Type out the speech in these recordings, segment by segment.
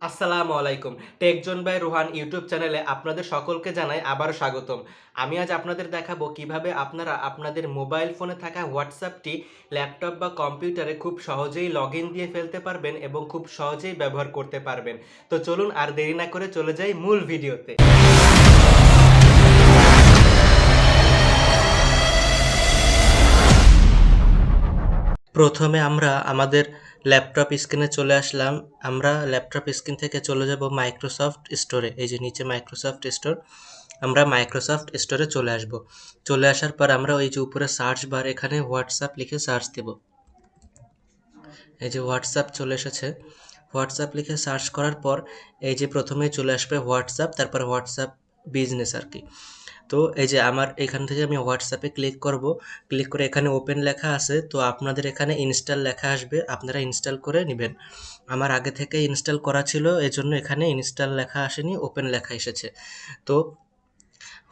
আসসালামু আলাইকুম। TechZone by Rohan YouTube চ্যানেলে আপনাদের সকলকে জানাই আবারও স্বাগতম। আমি আজ আপনাদের দেখাবো কিভাবে আপনারা আপনাদের মোবাইল ফোনে থাকা হোয়াটসঅ্যাপটি ল্যাপটপ বা কম্পিউটারে খুব সহজেই লগইন দিয়ে ফেলতে পারবেন এবং খুব সহজেই ব্যবহার করতে পারবেন। তো চলুন আর দেরি না করে চলে যাই মূল ভিডিওতে। প্রথমে আমরা আমাদের ল্যাপটপ স্ক্রিনে চলে আসলাম। আমরা ল্যাপটপ স্ক্রিন থেকে চলে যাব মাইক্রোসফট স্টোরে। এই যে নিচে মাইক্রোসফট স্টোর, আমরা মাইক্রোসফট স্টোরে চলে আসব। চলে আসার পর আমরা ওই যে উপরে সার্চ বার, এখানে হোয়াটসঅ্যাপ লিখে সার্চ দেব। এই যে হোয়াটসঅ্যাপ চলে এসেছে। হোয়াটসঅ্যাপ লিখে সার্চ করার পর এই যে প্রথমে চলে আসবে হোয়াটসঅ্যাপ, তারপর হোয়াটসঅ্যাপ বিজনেস আর কি। তো এই যে আমার এখান থেকে আমি হোয়াটসঅ্যাপে ক্লিক করব। ক্লিক করে এখানে ওপেন লেখা আছে, তো আপনাদের এখানে ইনস্টল লেখা আসবে, আপনারা ইনস্টল করে নেবেন। আমার আগে থেকে ইনস্টল করা ছিল, এজন্য এখানে ইনস্টল লেখা আসেনি, ওপেন লেখা এসেছে। তো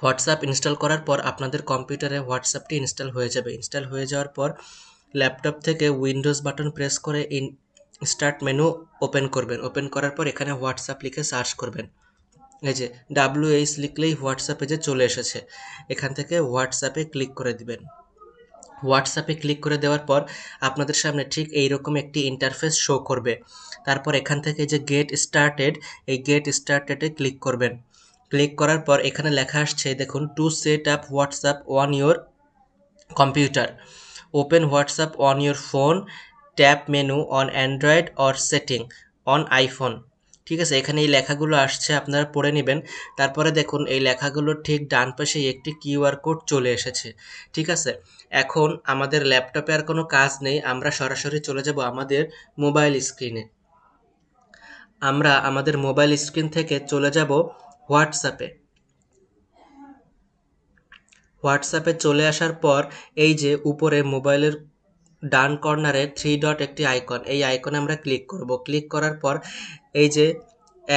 হোয়াটসঅ্যাপ ইনস্টল করার পর আপনাদের কম্পিউটারে হোয়াটসঅ্যাপটি ইনস্টল হয়ে যাবে। ইনস্টল হয়ে যাওয়ার পর ল্যাপটপ থেকে উইন্ডোজ বাটন প্রেস করে স্টার্ট মেনু ওপেন করবেন। ওপেন করার পর এখানে হোয়াটসঅ্যাপ লিখে সার্চ করবেন। এই যে WH লিখলেই হোয়াটসঅ্যাপ পেজে চলে এসেছে। এখান থেকে হোয়াটসঅ্যাপে ক্লিক করে দিবেন। হোয়াটসঅ্যাপে ক্লিক করে দেওয়ার পর আপনাদের সামনে ঠিক এইরকম একটি ইন্টারফেস শো করবে। তারপর এখান থেকে যে গেট স্টার্টেড, এই গেট স্টার্টেডে ক্লিক করবেন। ক্লিক করার পর এখানে লেখা আসছে দেখুন, to set up WhatsApp on your computer, open WhatsApp on your phone, tap menu on Android or setting on iPhone. ঠিক আছে, এখানে এই লেখাগুলো আসছে, আপনারা পড়ে নেবেন। তারপরে দেখুন এই লেখাগুলোর ঠিক ডান পাশে একটি কিউআর কোড চলে এসেছে। ঠিক আছে, এখন আমাদের ল্যাপটপে আর কোনো কাজ নেই, আমরা সরাসরি চলে যাব আমাদের মোবাইল স্ক্রিনে। আমরা আমাদের মোবাইল স্ক্রিন থেকে চলে যাব হোয়াটসঅ্যাপে। হোয়াটসঅ্যাপে চলে আসার পর এই যে উপরে মোবাইলের ডান কর্নারে থ্রি ডট একটি আইকন, এই আইকনে আমরা ক্লিক করব। ক্লিক করার পর এই যে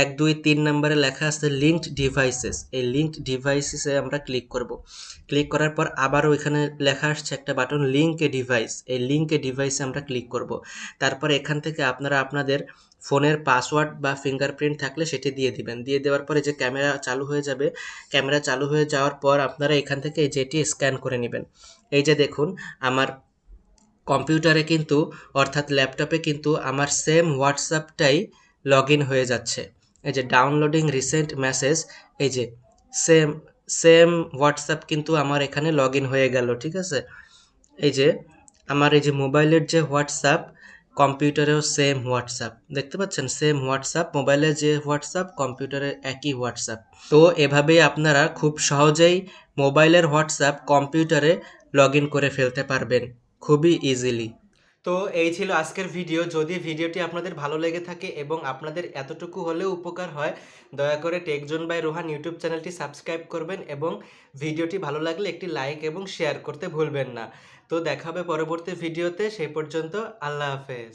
1 2 3 নম্বরে লেখা আছে লিঙ্কড ডিভাইসেস, এই লিঙ্কড ডিভাইসেসে আমরা ক্লিক করব। ক্লিক করার পর আবারও এখানে লেখা আসছে একটা বাটন লিঙ্ক এ ডিভাইস, এই লিঙ্ক এ ডিভাইসে আমরা ক্লিক করব। তারপর এখান থেকে আপনারা আপনাদের ফোনের পাসওয়ার্ড বা ফিঙ্গারপ্রিন্ট থাকলে সেটি দিয়ে দিবেন। দিয়ে দেওয়ার পরে যে ক্যামেরা চালু হয়ে যাবে, ক্যামেরা চালু হয়ে যাওয়ার পর আপনারা এখান থেকে যেটি স্ক্যান করে নেবেন। এই যে দেখুন আমার কম্পিউটারে কিন্তু, অর্থাৎ ল্যাপটপে কিন্তু আমার সেম হোয়াটসঅ্যাপটাই লগ ইন হয়ে যাচ্ছে। এই যে ডাউনলোডিং রিসেন্ট মেসেজ, এই যে সেম সেম হোয়াটসঅ্যাপ কিন্তু আমার এখানে লগ ইন হয়ে গেল। ঠিক আছে, এই যে আমার এই যে মোবাইলের যে হোয়াটসঅ্যাপ, কম্পিউটারেও সেম হোয়াটসঅ্যাপ, দেখতে পাচ্ছেন সেম হোয়াটসঅ্যাপ, মোবাইলে যে হোয়াটসঅ্যাপ কম্পিউটারে একই হোয়াটসঅ্যাপ। তো এভাবেই আপনারা খুব সহজেই মোবাইলের হোয়াটসঅ্যাপ কম্পিউটারে লগ ইন করে ফেলতে পারবেন খুবই ইজিলি। তো এই ছিল আজকের ভিডিও। যদি ভিডিওটি আপনাদের ভালো লেগে থাকে এবং আপনাদের এতটুকু হলেও উপকার হয়, দয়া করে টেকজন বাই রোহান ইউটিউব চ্যানেলটি সাবস্ক্রাইব করবেন এবং ভিডিওটি ভালো লাগলে একটি লাইক এবং শেয়ার করতে ভুলবেন না। তো দেখা হবে পরবর্তী ভিডিওতে, সেই পর্যন্ত আল্লাহ হাফেজ।